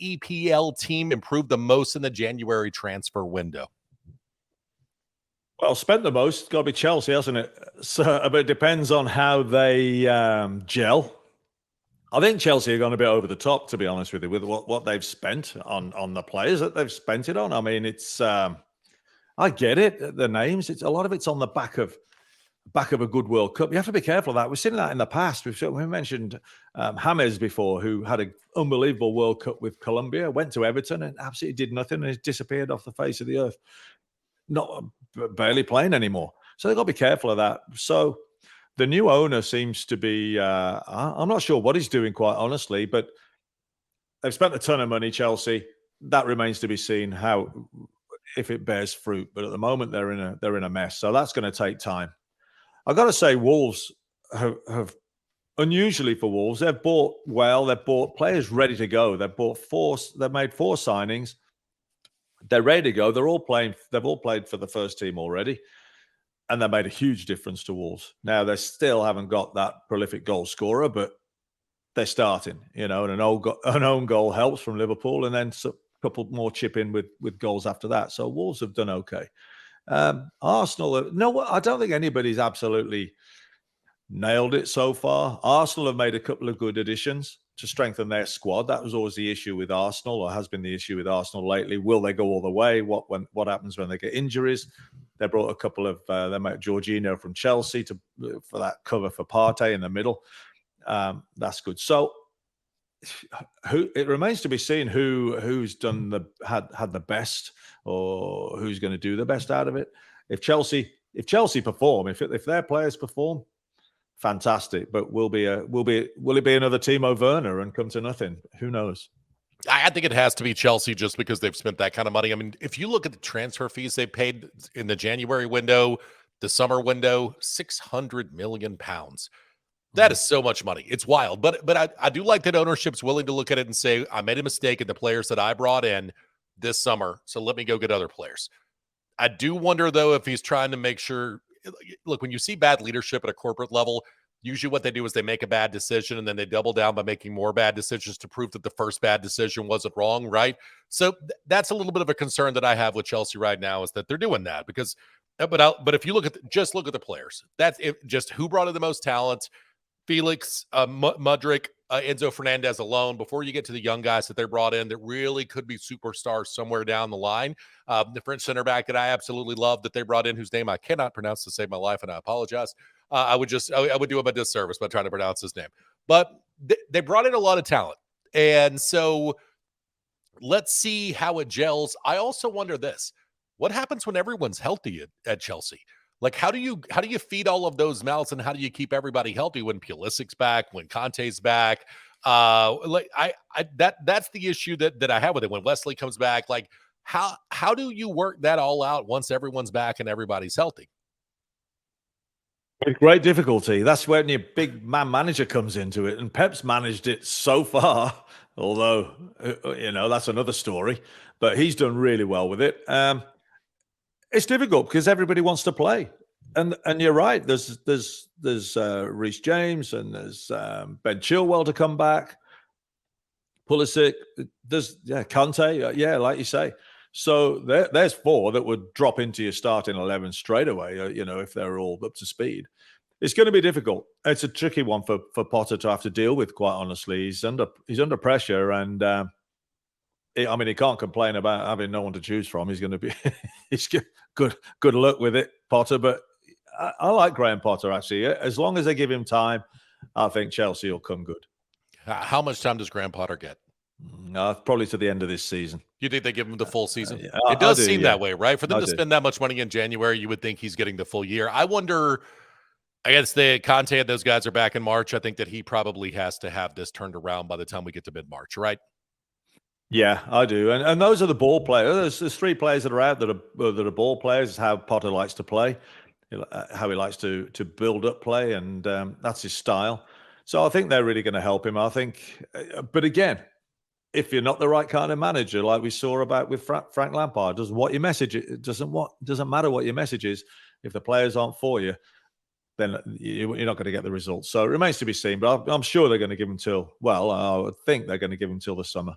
EPL team improved the most in the January transfer window? Well, spent the most, got to be Chelsea, hasn't it? So, but it depends on how they gel. I think Chelsea are going to be over the top, to be honest with you, with what they've spent on the players that they've spent it on. I mean, it's I get it, the names. It's a lot of it's on the back of a good World Cup. You have to be careful of that. We've seen that in the past. We mentioned James before, who had an unbelievable World Cup with Colombia, went to Everton and absolutely did nothing and disappeared off the face of the earth. Not barely playing anymore. So they've got to be careful of that. So the new owner seems to be, I'm not sure what he's doing, quite honestly, but they've spent a ton of money, Chelsea. That remains to be seen if it bears fruit. But at the moment, they're in a mess. So that's going to take time. I've got to say, Wolves have unusually for Wolves, they've bought well. They've bought players ready to go. They've made 4 signings. They're ready to go. They've all played for the first team already, and they made a huge difference to Wolves. Now they still haven't got that prolific goal scorer, but they're starting. And an own goal helps from Liverpool, and then a couple more chip in with goals after that. So Wolves have done okay. Arsenal, no, I don't think anybody's absolutely nailed it so far. Arsenal have made a couple of good additions to strengthen their squad. That was always the issue with Arsenal, or has been the issue with Arsenal lately. Will they go all the way? What happens when they get injuries? They brought a couple of they met Jorginho from Chelsea for that cover for Partey in the middle. That's good. So it remains to be seen who's had the best, or who's going to do the best out of it. If Chelsea perform, if their players perform, fantastic. But will it be another Timo Werner and come to nothing? Who knows? I think it has to be Chelsea, just because they've spent that kind of money. I mean, if you look at the transfer fees they paid in the January window, the summer window, £600 million. That is so much money. It's wild. But I do like that ownership's willing to look at it and say, I made a mistake in the players that I brought in this summer, so let me go get other players. I do wonder, though, if he's trying to make sure, look, when you see bad leadership at a corporate level, usually what they do is they make a bad decision and then they double down by making more bad decisions to prove that the first bad decision wasn't wrong, right? So that's a little bit of a concern that I have with Chelsea right now, is that they're doing that because, but if you look at the players, that's just who brought in the most talent. Felix, Mudryk, Enzo Fernandez alone, before you get to the young guys that they brought in that really could be superstars somewhere down the line. The French center back that I absolutely love that they brought in, whose name I cannot pronounce to save my life, and I apologize. I would do him a disservice by trying to pronounce his name. But they brought in a lot of talent. And so let's see how it gels. I also wonder this. What happens when everyone's healthy at Chelsea? Like, how do you feed all of those mouths, and how do you keep everybody healthy when Pulisic's back, when Conte's back? That's the issue that I have with it. When Wesley comes back, like how do you work that all out once everyone's back and everybody's healthy? With great difficulty. That's when your big man manager comes into it, and Pep's managed it so far. Although that's another story, but he's done really well with it. It's difficult because everybody wants to play, and you're right. There's Reece James, and there's Ben Chilwell to come back. Pulisic, there's Conte, like you say. So there's 4 that would drop into your starting 11 straight away. If they're all up to speed, it's going to be difficult. It's a tricky one for Potter to have to deal with. Quite honestly, he's under pressure, and he can't complain about having no one to choose from. He's going to be he's good luck with it, Potter. But I like Graham Potter, actually. As long as they give him time, I think Chelsea will come good. How much time does Graham Potter get? Probably to the end of this season. You think they give him the full season? It does seem that way, right? For them to spend that much money in January, you would think he's getting the full year. I wonder, I guess the Conte and those guys are back in March. I think that he probably has to have this turned around by the time we get to mid-March, right? Yeah, I do. And those are the ball players. There's 3 players that are out that are ball players. It's how Potter likes to play, how he likes to build up play, and that's his style. So I think they're really going to help him. I think, but again, if you're not the right kind of manager, like we saw about with Frank Lampard, doesn't matter what your message is. If the players aren't for you, then you're not going to get the results. So it remains to be seen. But I'm sure they're going to give him I would think they're going to give him till the summer.